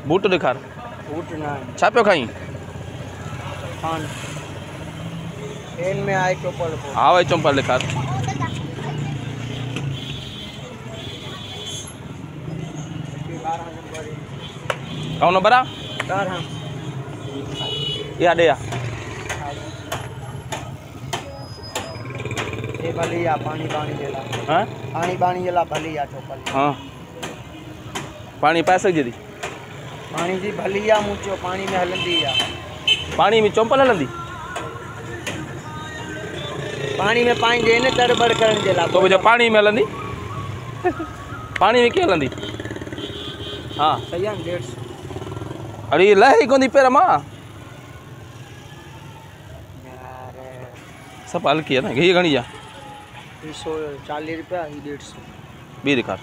Boot दिखार। Boot ना छा पियो खाई? खान तेल में आए चोपल को। हाँ भाई चंपल दिखार। कौन नंबर आ? 12 या दे या। ये भली या पानी पानी जेला। हाँ? पानी पानी जेला भली या चोपल। हाँ। पानी पाए सके दी? पानी जी भली या मुचो पानी में हलंदी या। पानी में चंपल हलंदी? पानी में पानी देने तड़बड़ करन जेला। तो मुझे पानी में हलंदी? पानी में क्या हलंदी? हाँ सही है 150। अरे ये लहे कोनी पेर मां। यार सब हल्की है ना ये घणी जा 140 रुपया ही 150। बी दिखार।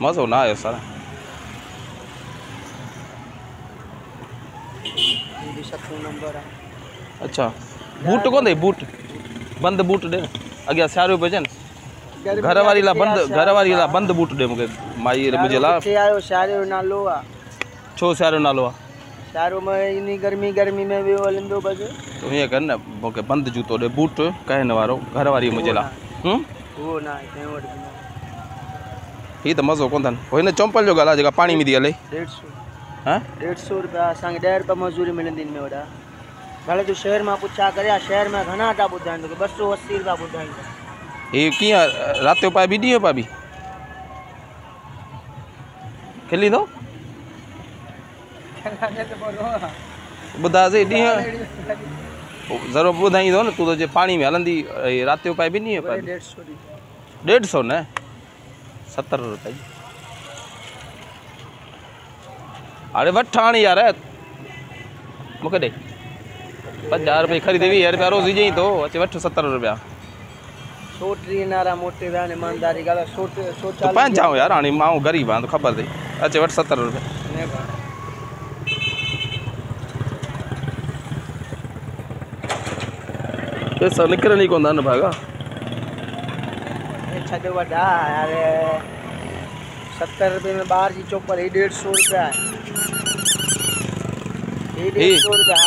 मज़ो ना आयो सारा। ये भी 70 नंबर है। अच्छा बूट कोन दे बूट बंद बूट दे अगे सारो पे जन घर वाली ला बंद बूट दे मुके माई मुझे ला सारो सारो नालो आ। छो सारो नालो आ? सारो में इनी गर्मी में भी हलंदो बस। तो ये कर ना मुके बंद जूतो दे बूट कहन वारो घर वाली मुझे ला। वो ना ते वट भी ना। ही तो मज़ो कोन थन होने चंपल जो गला जका पानी में दी हले 150। हां 150 रुपया असांखे 10 रुपया मजदूरी मिलंदी इन में वडा। भले तू शहर में पुछा करया शहर में घना था बुधाइन तो 280 रुपया बुधाइन। ये किया रात पाए भी दी पाबी खेली दो बुधा से दी जरो बुधाई दो ना तू तो जे पानी में हलंदी रात पाए भी नहीं है पाबी 150 ने 70 रुपए। अरे वठ आनी यार मुके दे 50 रुपये खरीदेवी यार रुपया रोज ही तो अच्छे वठ 70 रुपया। सोटरी नारा मोटे व्यान ईमानदारी गाला सोट तो पांच जाओ यार आनी माऊ गरीब आ तो खबर दे अच्छे वठ 70 रुपये। पैसा निकल नहीं कोंदा न भागा छो वडा यार 70 रुपये में बाहर की चोपर ही 150 रुपया है। 150 रुपया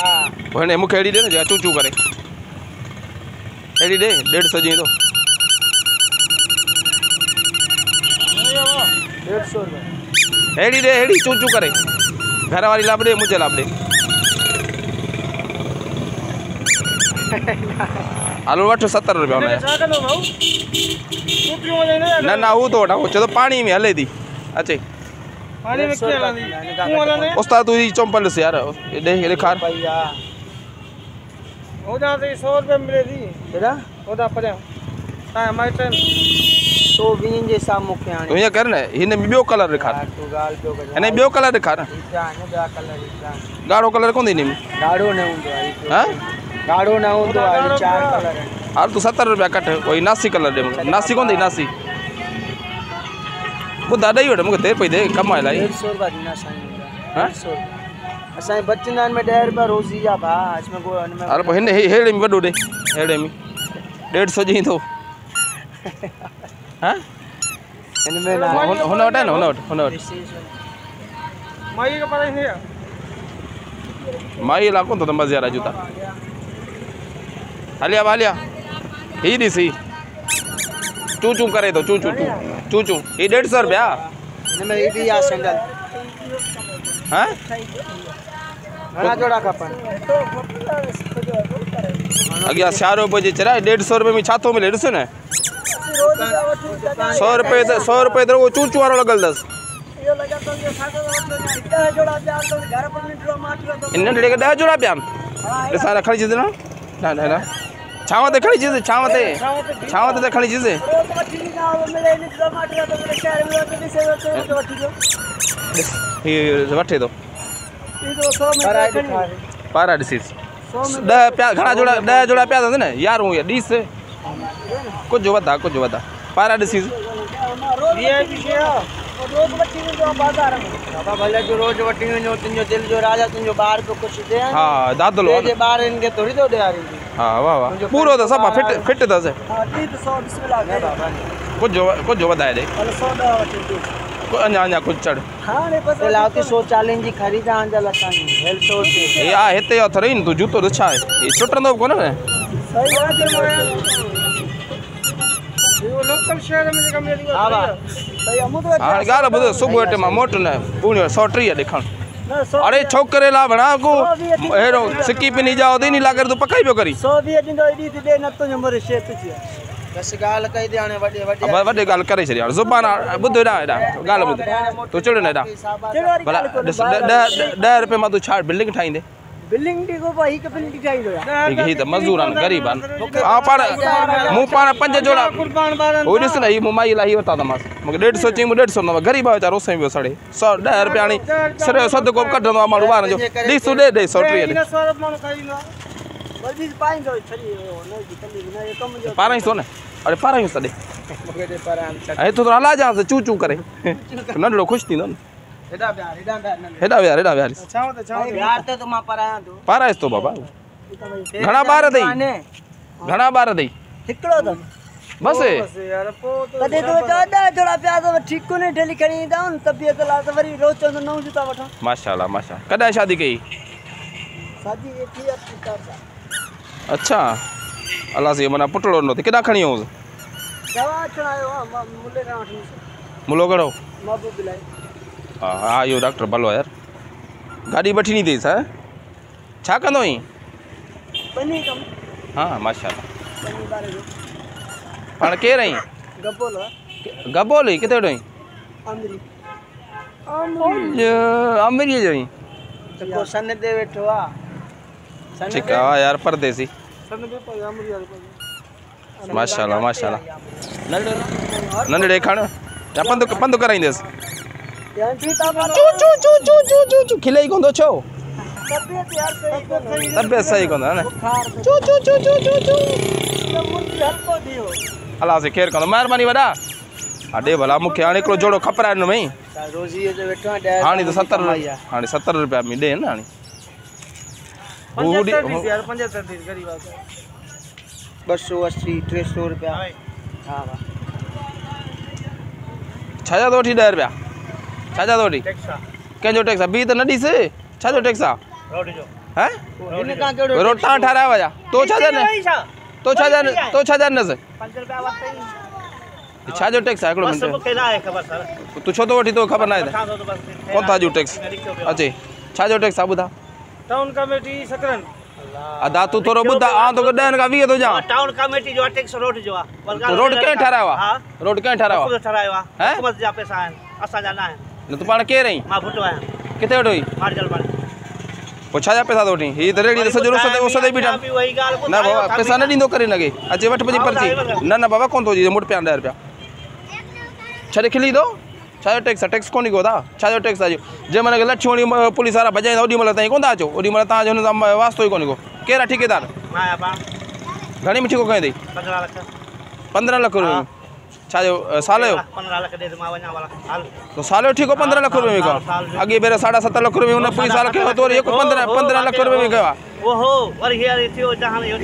होने मुखे एडी दे ना चू चू करे एडी दे 150 जी तो 150 रुपया एडी दे एडी चू चू करे घर वाली लाभ दे मुझे लाभ दे। आलू वठ 70 रुपया ना ना वो तो वो तो पानी में हले दी अच्छे पानी में क्या हलंदी उस्ताद तू ही चंपल से यार देख दिखार ओदा से 100 रुपया मिले दी केड़ा ओदा पर हां हमारे ट्रेन 120 जे सामने के आने तो ये कर ना इने बियो कलर दिखार तो गाल पे इने बियो कलर दिखार गा कलर गाढ़ो कलर कोन दी गाढ़ो न हुंदो हां गाढ़ो न हुंदो 4 कलर है हाल तू 70 रुपया कट कोई नासी कलर दे नासी कोन दी नासी बुधा दई वठ मुके देर पई दे कमाए लाई 150 रुपया दीना साईं हां 150 असाई बचंदान में 10 रुपया रोजी जा भा इसमें को अरे हिन हेड़े में वडो दे हेड़े में 150 जी तो हां इनमें ना होना वटा ना होना वट माई का पता नहीं है माई ला कोन तो मजे यार जूता हालिया ही दिसी चू चू करे तो चू ये 150 रुपया इनमें ईडी या सैंडल हां घना जोड़ा खपन अगिया 4 रुपए जे चरा 150 रुपए में छातो मिले ॾिस न 100 रुपए तो वो चूचू वारो लगल दस इन ढेड़े के 10 जोड़ा प्यान ॾिसा रखणी चीज ना ना छाव ते खणी चीज छाव ते खणी चीज ये वठे तो पारा डिसीज 10 प्या घणा जोड़ा 10 जोड़ा प्या न यार हूं 20 कुछ वधा पारा डिसीज रोज वठी जो बाजार में बाबा भले जो रोज वठी जो तुंजो दिल जो राजा तुंजो बाहर को कुछ दे हां दादलो जे बाहर इनके थोड़ी तो दे आ रही हां वाह पूरो तो सब फिट दस है 300 बिस्मिल्लाह बाबा कुछ जो वधाए दे 100 वठी अञा कुझु चढ़ लावती 140 जी ख़रीदा आंजा लतानी हेल्थ होती हे आ हिते अथर न तूं जूतो त छा आहे हे टुटंदो कोन न सही बात है वो लोकल शहर में कम मेरी हां बा सही अमु तो हाणे ॻाल्हि ॿुध सुबुह जो मां मोट न पूणे 130 ॾेखाण ना 100 अरे छोकरे ला बणा को हेड़ो सिक्की पिनी जाओ दी नी लागर तू पकाई पियो करी 120 ॾींदो एडी ते दे न तो नंबर शे तुझी बस ॻाल्हि कई दे हाणे वॾे वॾे ॻाल्हि करे छॾी हाणे ज़ुबान ॿुध हेॾा ॻाल्हि ॿुध तूं चिड़ न हेॾा भला 10 रुपए मां तूं छा बिल्डिंग ठाहींदे बिल्डिंग दी को भाई के बिल्डिंग ठाहींदो यार ही त मजदूर आहिनि ग़रीब आहिनि हा पाण मूं पाण 5 जोड़ा हो ॾिस न ही मूं माई लाही वरिता त मां मूंखे 150 चई मूं 150 न ग़रीब आहे वीचारो उसे पियो सड़े 10 रुपया हाणे सिर जो सदको कढंदो आहे माण्हू ॿारनि जो ॾिस तूं ॾे 130 पारां ई थो न अरे पारां ई ॾे ऐं तूं हला जांसि चू चू करे नंढड़ो ख़ुशि थींदो न हेॾा वियार यार तो मां पराया तो पारायस तो बाबा घणा ॿार अथई हिकड़ो तो बस यार पो तो कदे तो दादा थोड़ा प्यार तो ठीक को ने ढेली खणी ईंदा न तबियत ला तो वरी रोज चंद नौ जूता वठा माशाल्लाह माशाल्लाह कॾहिं शादी कई शादी एठी है अच्छा अल्लाह से मना पुटड़ो न थे केॾा खणी आयो दवा चढ़ायो मुले ना वठी मुलो कड़ो महबूब बिलाई हा हा इहो डॉक्टर भलो यार गाड़ी वठी नहीं देस है छा कंदो ही बनी कम हाँ माशाल्लाह बनी बारे जो पाण केर आई गबोल ही किथे ॾोई अमरी जो ही को सन दे वेठो आ ठीक है यार परदेसी सन दे पे अमरी यार माशाल्लाह माशाल्लाह नंढड़े खण या पंधु कराईंदेस खिले ही कोंदो छो तबियत सही कोंदो न अल्लाह से खैर कंदो महिरबानी वॾा हा ॾे भला मूंखे हाणे हिकिड़ो जोड़ो खपराए हिन में हाणे त 70 रुपया में ॾे न हाणे 280 300 रुपया हाँ छा तो वठी 10 रुपया छा तो वठी कंहिंजो टैक्स आहे बी त न ॾिस छा जो टैक्स आहे हैं रोटी तव्हां ठाराया हुआ तो छा जानस 5 रुपया वठई छा जो टैक्स आहे हिकिड़ो मिंट मूंखे न आहे ख़बर सर तूं छो थो वठी तो ख़बर न आहे कोन था जो टैक्स अचे छा जो टैक्स आहे ॿुधा टाउन कमेटी सकरन अदा तू थोरो ॿुधा आ तो 10 का 20 तो जा टाउन कमेटी जो टैक्स रोड जो आहे रोड कंहिं ठारायो आहे रोड कंहिं ठारायो आहे ठारायो आहे हुकूमत जा पैसा आहिनि असां जा न आहिनि न तूं पाण केर आहीं मां भुटो आहियां किथे वठो ही मार्जल पाणी पोइ छा जा पैसा थो वठी हीअ त रेडी त सॼो उस ते बीठा न बाबा पैसा न ॾींदो करे हिनखे अचे वठ मुंहिंजी पर्ची न बाबा कोन थो अचे मुठ पिया 10 रुपया छॾे खिली थो छा जो टैक्स आहे टैक्स कोन्हे को था छा जो टैक्स आहे जंहिं महिल लच्छी पुलिस वारा भॼाईंदा ओॾी महिल ताईं कोन था अचो ओॾी महिल तव्हांजो हुन सां वास्तो ई कोन्हे को केरु आहे ठेकेदार घणी मिठी को कई अथई 15 लख रुपये छा जो साल जो 15 लख दे मां वञा वाला तो साल जो ठीकु 15 लख रुपये में कयो अॻे भेरे 7.5 लख रुपये हुन पुलिस वारा कयो तो वरी 15 लख रुपये में कयो आहे ओहो वरी यार थियो जहां यो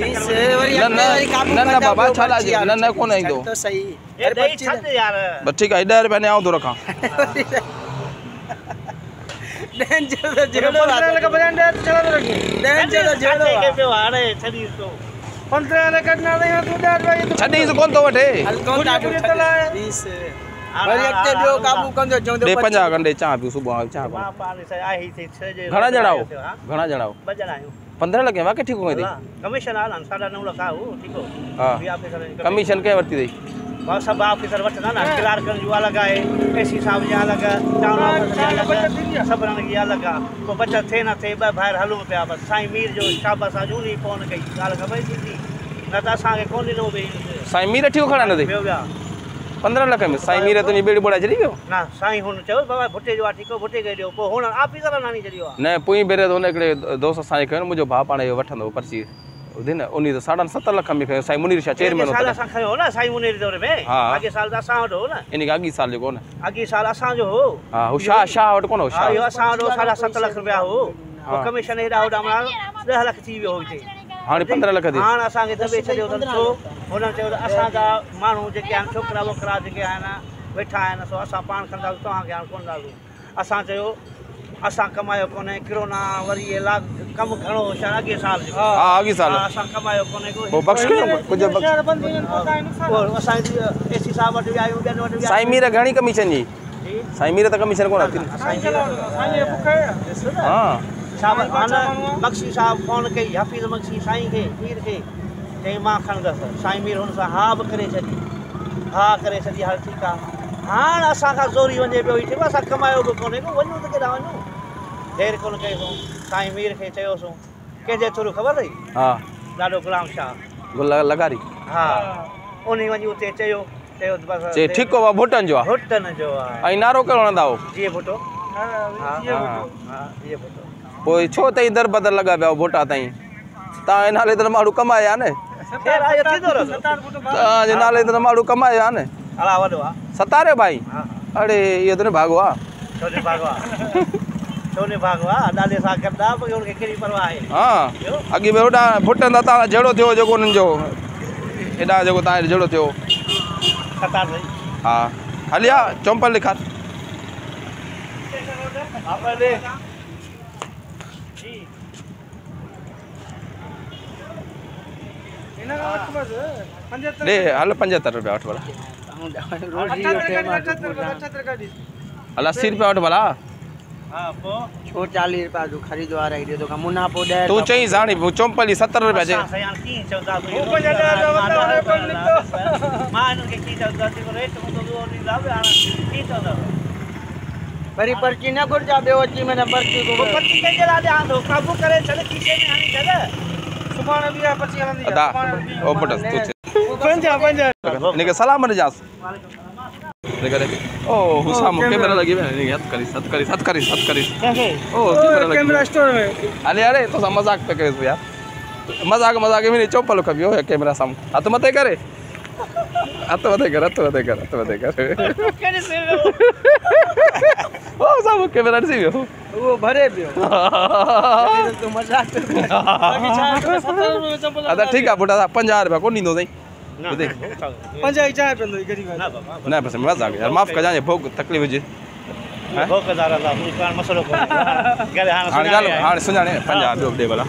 न बाबा छा लाजे न कोन ईंदो तो सही ए दई छत यार बस ठीक आहे 10 रुपया ने आऊं तो रखां डेंजर जेड़ो 15 लख बजान दे चला तो रखी डेंजर जेड़ो के पे हाड़े छडी तो 15 लख ना दे तू 10 रुपया छडी से कोन तो वठे कोन डाटो 20 वरी अटे बियो काबू कंदो जो दे 50 घंटे चाह पियो सुबह चाह मां पानी से आई थी 6 जे घणा जणाओ बजन आयो 15 लख वाके ठीक हो गई कमीशन आला 9.5 लख आओ ठीक हो हां कमीशन के वरती दई बा सब ऑफिसर वठना ना क्लार्क जो अलग है एसी साहब जो अलग टाउन ऑफिसर अलग सब रंग की अलग को बचत थे ना थे बाहर हलू पे बस साईं मीर जो शाबाश आजूनी फोन कई गाल खबर थी न त असा के कोन नो बे साईं मीर ठीक खड़ा न दे 15 लख में साईं मीर तुनी बेड़ी बोड़ा चली गयो ना साईं हुन चयो बाबा भुटे जो ठीक भुटे गयो दियो को हुन ऑफिसर नानी चलियो न पुई बेरे तो एकड़े दोस्त साईं कयो मुजो भा पाणे वठंदो पर्ची दिन उनी तो 7.5 लख में कयो साईं मुनीर शाह चेयरमैन साल असा खयो ना साईं मुनीर दौरे में आगे साल दा असा हो ना इनी आगी साल जो कोन आगे साल असा जो हो हां हो शाह वट कोन हो शाह यो असा हो 7.5 लख रुपया हो कमीशन हेडा होडा हमरा 10 लख थी वियो होते हां 15 लख दे हां असा के दबे छयो तो हुन चयो असा जा मानू जे के छोकरा वकरा जे के आना वेठा आहिनि सो असां पाण कंदासीं तव्हांखे हाणे कोन ॾाढो असां चयो असां कमायो कोन्हे किरोना वरी ये लाग कमु घणो शायदि अॻे साल जो हा अॻे साल असां कमायो कोन्हे पोइ बख़्श कयो कुझु बख़्श असां एसी साहब वटि विया आहियूं ॿियनि वटि विया साईं मीर घणी कमीशन जी साईं मीर त कमीशन कोन अथी हा साहब बख्शी साहब फोन कई हफ़ीज़ बख्शी साईं खे मीर खे चई मां खणंदसि साईं मीर हुन सां हा बि करे छॾी हा करे छॾी हल ठीकु आहे हाणे असांखां ज़ोरी वञे पियो ई असां कमायो बि कोन्हे को वञूं त केॾांहुं वञूं देरि कोन कईसूं साईं मीर खे चयोसीं कंहिंजे थ्रू ख़बर अथई हा ॾाढो गुलाम शाह गुल लगारी हा उन वञी उते चयो चे ठीकु आहे भुटनि जो आहे भुटनि जो आहे ऐं नारो कहिड़ो हणंदा हो जीअं भुटो हा जीअं भुटो पोइ छो ताईं दर बदर लॻा पिया भोटा ताईं तव्हांजे नाले त माण्हू कमाया न तव्हांजे नाले त माण्हू कमाया न अला वॾो आहे सतारे भाई अड़े इहो त न भाॻो आहे छोने भाॻो आहे छोने भाॻो आहे ॾाढे सां गॾु आहे पोइ हुनखे कहिड़ी परवाह आहे हा अॻे में होॾा भुटनि तव्हां जहिड़ो थियो जेको उन्हनि जो हेॾा जेको तव्हां जहिड़ो थियो सतार भाई हा हलिया चंपल लिखार ॾे हल 75 रुपया वठ भला हल 80 रुपया वठ भला छो 40 रुपया जो खरीदवार आई ॾियो तोखां मुनाफ़ो 10 तूं चई साणी चंपल जी 70 रुपया चई मां हिनखे कीअं चवंदासीं रेट हूंदो वरी पर्ची न घुरजा ॿियो अची मैंने पर्ची पर्ची कंहिंजे लाइ ॾियां थो काबू करे छॾ खीसे में हाणे छॾ सुभाणे बि आहे पर्ची हलंदी अदा ओ पुट तूं इनके सलाम ॾिजांसि ओ हुसाम कैमरा लगी है हथ करी ओ कैमरा स्टोर में अरे तो मजाक पे करे यार मजाक में नहीं चौपल कभी हो कैमरा सामने हाथ मत करे हाथ मत कर ओ सब कैमरा से हो वो भरे पियो तो मजाक अदा ठीक है बुढ़ा 50 रुपया कोन ॾींदो सही देख 50 चाहे पेंदो गरीब न बस मजाक यार माफ कर जाने भोग तकलीफ हुजे भोग दारा दा कोई मसलो कोन्हे हाणे सुञाणे 50 ॿियो ॾे भला